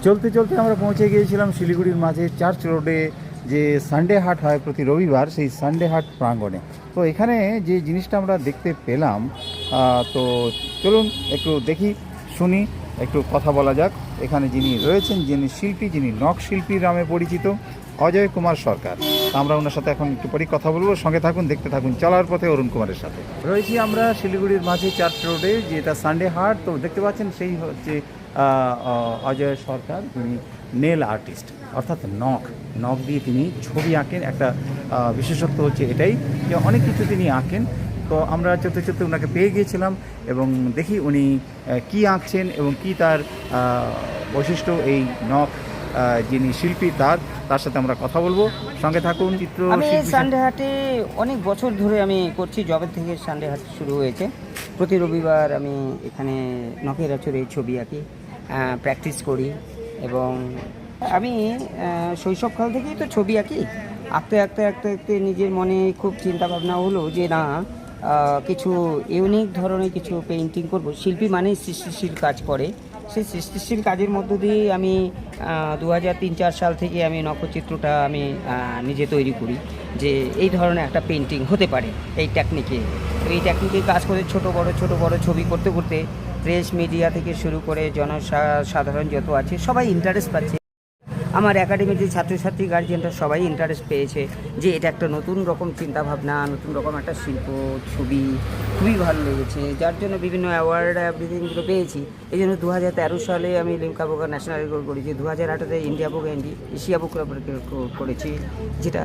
চলতে চলতে আমরা পৌঁছে গিয়েছিলাম শিলিগুড়ির মাঝে চার্চ রোডে, যে সানডে হাট হয় প্রতি রবিবার, সেই সানডে হাট প্রাঙ্গণে। তো এখানে যে জিনিসটা আমরা দেখতে পেলাম, তো চলুন একটু দেখি, শুনি, একটু কথা বলা যাক। এখানে যিনি রয়েছেন, যিনি শিল্পী, যিনি নখ শিল্পী নামে পরিচিত, অজয় কুমার সরকার। আমরা ওনার সাথে এখন একটু পরে কথা বলবো। সঙ্গে থাকুন, দেখতে থাকুন চলার পথে অরুণ কুমারের সাথে। রয়েছি আমরা শিলিগুড়ির মাঝে চার্চ রোডে, যেটা সানডে হাট। তো দেখতে পাচ্ছেন সেই হচ্ছে অজয় সরকার, তিনি নেল আর্টিস্ট, অর্থাৎ নখ দিয়ে তিনি ছবি আঁকেন। একটা বিশেষত্ব হচ্ছে এটাই যে অনেক কিছু তিনি আঁকেন। তো আমরা চলতে চলতে ওনাকে পেয়ে গিয়েছিলাম এবং দেখি উনি কী আঁকছেন এবং কী তার বৈশিষ্ট্য। এই নখ যিনি শিল্পী তার সাথে আমরা কথা বলবো। সঙ্গে থাকুন। চিত্র আমি সানডে হাটে অনেক বছর ধরে আমি করছি, জবে থেকে সানডে হাট শুরু হয়েছে। প্রতি রবিবার আমি এখানে নখের আঁচড়ে ছবি আঁকি, প্র্যাকটিস করি। এবং আমি শৈশবকাল থেকেই তো ছবি আঁকি। আঁকতে আঁকতে আঁকতে আঁকতে নিজের মনে খুব চিন্তা ভাবনা হলো যে না, কিছু ইউনিক ধরনের কিছু পেইন্টিং করব। শিল্পী মানেই সৃষ্টিশীল কাজ করে। সেই সৃষ্টিশীল কাজের মধ্য দিয়ে আমি 2003-4 সাল থেকে আমি নখচিত্রটা আমি নিজে তৈরি করি, যে এই ধরনের একটা পেইন্টিং হতে পারে এই টেকনিকে। এই টেকনিকে কাজ করে ছোট বড় ছবি করতে করতে প্রেস মিডিয়া থেকে শুরু করে জনসাধারণ যত আছে সবাই ইন্টারেস্ট পাচ্ছে। আমার একাডেমিতে ছাত্রছাত্রী গার্জিয়ানরা সবাই ইন্টারেস্ট পেয়েছে যে এটা একটা নতুন রকম চিন্তাভাবনা, নতুন রকম একটা শিল্প, ছবি খুবই ভালো লেগেছে, যার জন্য বিভিন্ন অ্যাওয়ার্ড এভরিথিংগুলো পেয়েছি। এই জন্য 2013 সালে আমি লিমকা বুক ন্যাশনাল রেকর্ড করেছি, 2008-তে ইন্ডিয়া বুক এশিয়া বুক রেকর্ড করেছি, যেটা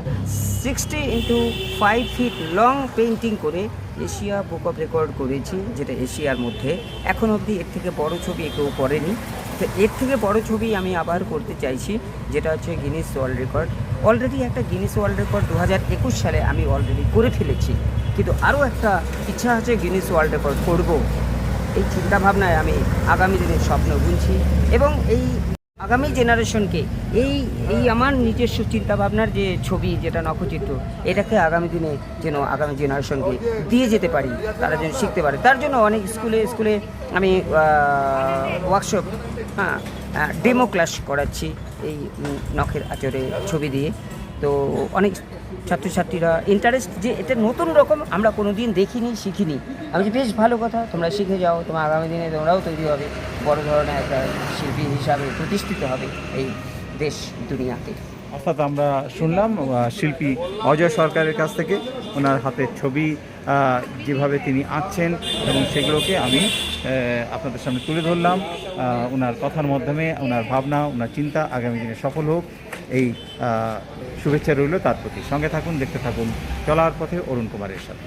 60x5 ফিট লং পেইন্টিং করে এশিয়া বুক অফ রেকর্ড করেছি, যেটা এশিয়ার মধ্যে। এখন অবধি এর থেকে বড় ছবি কেউ করেনি। তো এর থেকে বড় ছবি আমি আবার করতে চাইছি, যেটা হচ্ছে গিনিস ওয়ার্ল্ড রেকর্ড। অলরেডি একটা গিনিস ওয়ার্ল্ড রেকর্ড 2021 সালে আমি অলরেডি করে ফেলেছি, কিন্তু আরও একটা ইচ্ছা আছে গিনিস ওয়ার্ল্ড রেকর্ড করব। এই চিন্তাভাবনায় আমি আগামী দিনের স্বপ্ন বুনছি এবং এই আগামী জেনারেশনকে এই আমার নিজস্ব চিন্তাভাবনার যে ছবি, যেটা নখচিত্র, এটাকে আগামী দিনে যেন আগামী জেনারেশনকে দিয়ে যেতে পারি, তারা যেন শিখতে পারে। তার জন্য অনেক স্কুলে আমি ওয়ার্কশপ, ডেমো ক্লাস করাচ্ছি এই নখের আঁচড়ে ছবি দিয়ে। তো অনেক ছাত্রছাত্রীরা ইন্টারেস্ট, যে এটা নতুন রকম, আমরা কোনো দিন দেখিনি, শিখিনি। আমি যে বেশ ভালো কথা, তোমরা শিখে যাও, তোমার আগামী দিনে তোমরাও তৈরি হবে, বড় ধরনের একটা শিল্পী হিসাবে প্রতিষ্ঠিত হবে এই দেশ দুনিয়াতে। অর্থাৎ আমরা শুনলাম শিল্পী অজয় সরকারের কাছ থেকে ওনার হাতের ছবি যেভাবে তিনি আঁকছেন এবং সেগুলোকে আমি আপনাদের সামনে তুলে ধরলাম। ওনার কথার মাধ্যমে ওনার ভাবনা, ওনার চিন্তা আগামী দিনে সফল হোক, এই শুভেচ্ছা রইল তার প্রতি। সঙ্গে থাকুন, দেখতে থাকুন চলার পথে অরুণ কুমারের সাথে।